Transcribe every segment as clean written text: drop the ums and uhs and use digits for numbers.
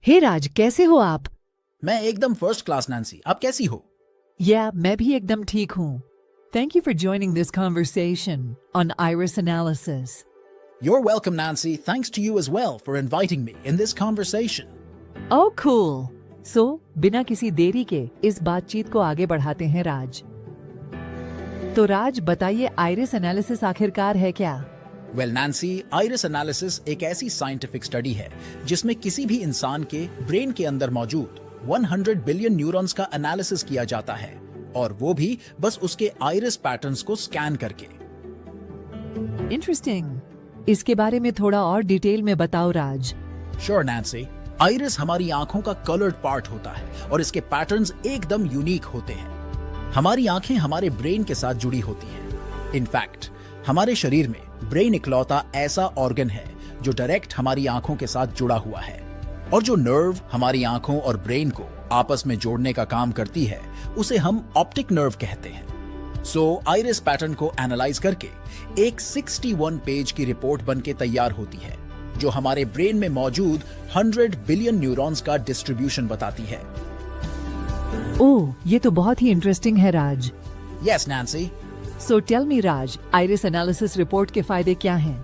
हे राज, कैसे हो आप? मैं एकदम फर्स्ट क्लास नैन्सी, आप कैसी हो? मैं भी एकदम ठीक हूँ. Thank you for joining this conversation on iris analysis. You're welcome, Nancy. Thanks to you as well for inviting me in this conversation. Oh, cool. So, बिना किसी देरी के इस बातचीत को आगे बढ़ाते हैं राज. तो राज, बताइए आइरिस एनालिसिस आखिरकार है क्या? Well, Nancy, iris analysis एक ऐसी साइंटिफिक स्टडी है जिसमें किसी भी इंसान के ब्रेन के अंदर मौजूद 100 बिलियन न्यूरॉन्स का एनालिसिस किया जाता है, और वो भी बस उसके आइरिस पैटर्न्स को स्कैन करके. इंटरेस्टिंग. इसके बारे में थोड़ा और डिटेल में बताओ राज. Sure, Nancy. आइरिस हमारी आंखों का कलर्ड पार्ट होता है और इसके पैटर्न्स एकदम यूनिक होते हैं. हमारी आंखें हमारे ब्रेन के साथ जुड़ी होती हैं. इनफैक्ट हमारे शरीर में ब्रेन इकलौता ऐसा ऑर्गन है जो डायरेक्ट हमारी आंखों के साथ जुड़ा हुआ है, और जो नर्व हमारी आंखों और ब्रेन को आपस में जोड़ने का काम करती है उसे हम ऑप्टिक नर्व कहते हैं. सो आइरिस पैटर्न को एनालाइज करके एक 61 पेज की रिपोर्ट बनके तैयार होती है जो हमारे ब्रेन में मौजूद 100 बिलियन न्यूरॉन्स का डिस्ट्रीब्यूशन बताती है. ओह, ये तो बहुत ही इंटरेस्टिंग है Raj. Yes Nancy. So tell me Raj, iris analysis report के फायदे क्या हैं?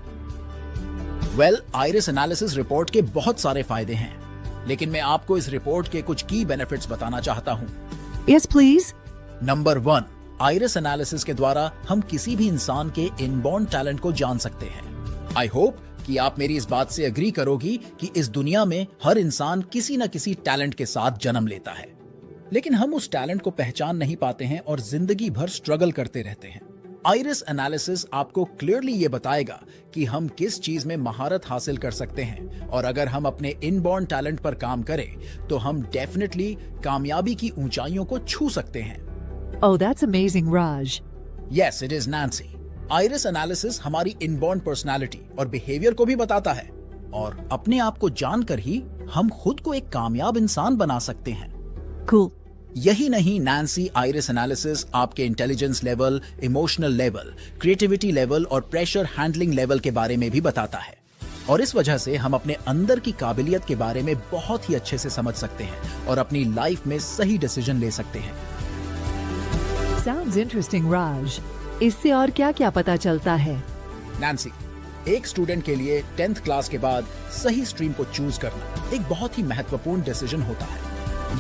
वेल, आइरिस एनालिसिस रिपोर्ट के बहुत सारे फायदे हैं, लेकिन मैं आपको इस रिपोर्ट के कुछ की बेनिफिट्स बताना चाहता हूँ. Yes please. Number 1, iris analysis के द्वारा हम किसी भी इंसान के इनबॉर्न टैलेंट को जान सकते हैं. आई होप कि आप मेरी इस बात से एग्री करोगी कि इस दुनिया में हर इंसान किसी न किसी टैलेंट के साथ जन्म लेता है, लेकिन हम उस टैलेंट को पहचान नहीं पाते हैं और जिंदगी भर स्ट्रगल करते रहते हैं. आइरिस एनालिसिस आपको क्लियरली ये बताएगा कि हम किस चीज में महारत हासिल कर सकते हैं, और अगर हम अपने इनबॉर्न टैलेंट पर काम करें तो हम डेफिनेटली कामयाबी की ऊंचाइयों को छू सकते हैं. Oh, that's amazing, Raj. Yes, it is, Nancy. Iris analysis हमारी इनबॉर्न पर्सनालिटी और बिहेवियर को भी बताता है, और अपने आप को जानकर ही हम खुद को एक कामयाब इंसान बना सकते हैं. Cool. यही नहीं नैन्सी, आइरिस एनालिसिस आपके intelligence level, emotional level, creativity level और प्रेशर हैंडलिंग लेवल के बारे में भी बताता है, और इस वजह से हम अपने अंदर की काबिलियत के बारे में बहुत ही अच्छे से समझ सकते हैं और अपनी लाइफ में सही डिसीजन ले सकते हैं. Sounds interesting, Raj. इससे और क्या क्या पता चलता है? नैन्सी, एक स्टूडेंट के लिए 10th क्लास के बाद सही स्ट्रीम को चूज करना एक बहुत ही महत्वपूर्ण डिसीजन होता है.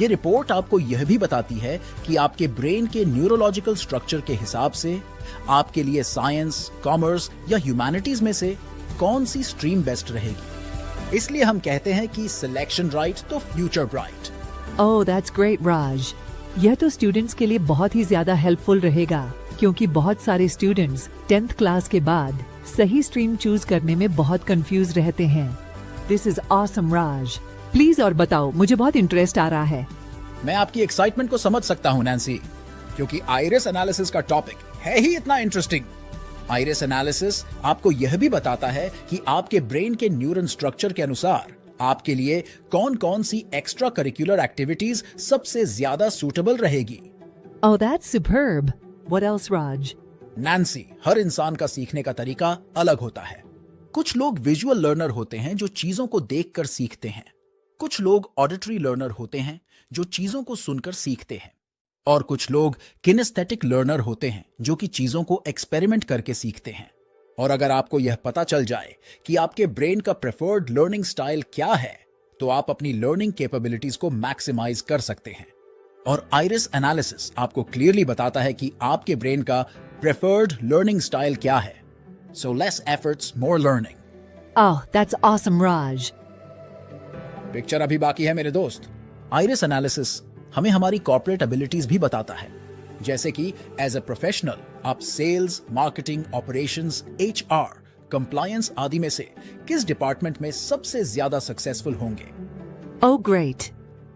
ये रिपोर्ट आपको यह भी बताती है कि आपके ब्रेन के न्यूरोलॉजिकल स्ट्रक्चर के हिसाब से आपके लिए साइंस, कॉमर्स या ह्यूमैनिटीज में से कौन सी स्ट्रीम बेस्ट रहेगी. इसलिए हम कहते हैं कि सिलेक्शन राइट तो future bright. Oh, that's great, Raj. यह तो स्टूडेंट्स के लिए बहुत ही ज्यादा हेल्पफुल रहेगा, क्योंकि बहुत सारे स्टूडेंट्स 10th क्लास के बाद सही स्ट्रीम चूज करने में बहुत कंफ्यूज रहते हैं. This is awesome Raj. Please और बताओ, मुझे बहुत इंटरेस्ट आ रहा है. मैं आपकी एक्साइटमेंट को समझ सकता हूं नैन्सी, क्योंकि आइरिस एनालिसिस का टॉपिक है ही इतना इंटरेस्टिंग. आइरिस एनालिसिस आपको यह भी बताता है कि आपके ब्रेन के न्यूरल स्ट्रक्चर के अनुसार आपके लिए कौन कौन सी एक्स्ट्रा करिकुलर एक्टिविटीज सबसे ज्यादा सूटेबल रहेगी. Oh, that's superb. What else, Raj? Nancy, हर इंसान का सीखने का तरीका अलग होता है. कुछ लोग विजुअल लर्नर होते हैं जो चीजों को देखकर सीखते हैं. कुछ लोग ऑडिटरी लर्नर होते हैं जो चीजों को सुनकर सीखते हैं, और कुछ लोग किनेस्थेटिक लर्नर होते हैं जो कि चीजों को एक्सपेरिमेंट करके सीखते हैं. और अगर आपको यह पता चल जाए कि आपके ब्रेन का प्रेफर्ड लर्निंग स्टाइल क्या है, तो आप अपनी लर्निंग कैपेबिलिटीज को मैक्सिमाइज कर सकते हैं. और आइरिस एनालिसिस आपको क्लियरली बताता है कि आपके ब्रेन का प्रेफर्ड लर्निंग स्टाइल क्या है. So less efforts, more learning. Oh, that's awesome, Raj. Picture अभी बाकी है मेरे दोस्त. आइरिस एनालिसिस हमें हमारी कॉर्पोरेट एबिलिटीज भी बताता है, जैसे कि एज अ प्रोफेशनल आप sales, marketing, operations, HR, compliance आदि में से किस डिपार्टमेंट में सबसे ज्यादा सक्सेसफुल होंगे. Oh, great.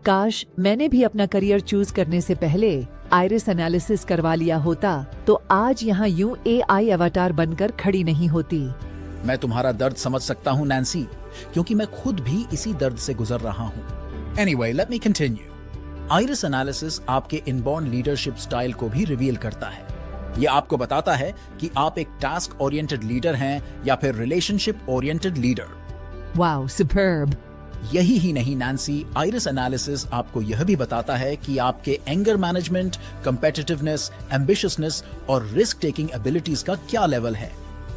काश मैंने भी अपना करियर चूज करने से पहले आइरिस एनालिसिस करवा लिया होता, तो आज यहाँ यूं AI अवतार बनकर खड़ी नहीं होती. मैं तुम्हारा दर्द समझ सकता हूँ नैन्सी, क्योंकि मैं खुद भी इसी दर्द से गुजर रहा हूँ. Anyway, let me continue. Iris analysis आपके इनबॉर्न लीडरशिप स्टाइल को भी रिवील करता है. यह आपको बताता है कि आप एक टास्क ओरिएंटेड लीडर हैं या फिर relationship oriented leader. Wow, superb. यही ही नहीं नैन्सी, आइरिस एनालिसिस आपको यह भी बताता है कि आपके एंगर मैनेजमेंट, कंपेटिटिवनेस, एम्बिशियसनेस और रिस्क टेकिंग एबिलिटीज का क्या लेवल है,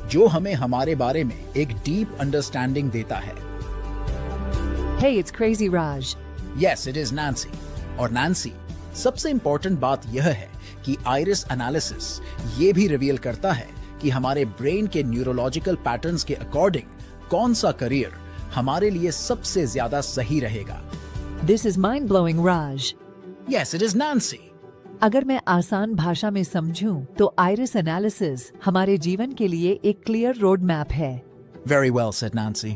जो हमें हमारे बारे में एक डीप अंडरस्टैंडिंग देता है। Hey, it's crazy Raj. Yes, it is Nancy. और नैन्सी, सबसे इंपॉर्टेंट बात यह है कि आइरिस एनालिसिस ये भी रिवील करता है कि हमारे ब्रेन के न्यूरोलॉजिकल पैटर्न्स के अकॉर्डिंग कौन सा करियर हमारे लिए सबसे ज्यादा सही रहेगा। This is mind-blowing Raj. Yes, it is Nancy. अगर मैं आसान भाषा में समझूं, तो आइरिस एनालिसिस हमारे जीवन के लिए एक क्लियर रोड मैप है। Very well said, Nancy.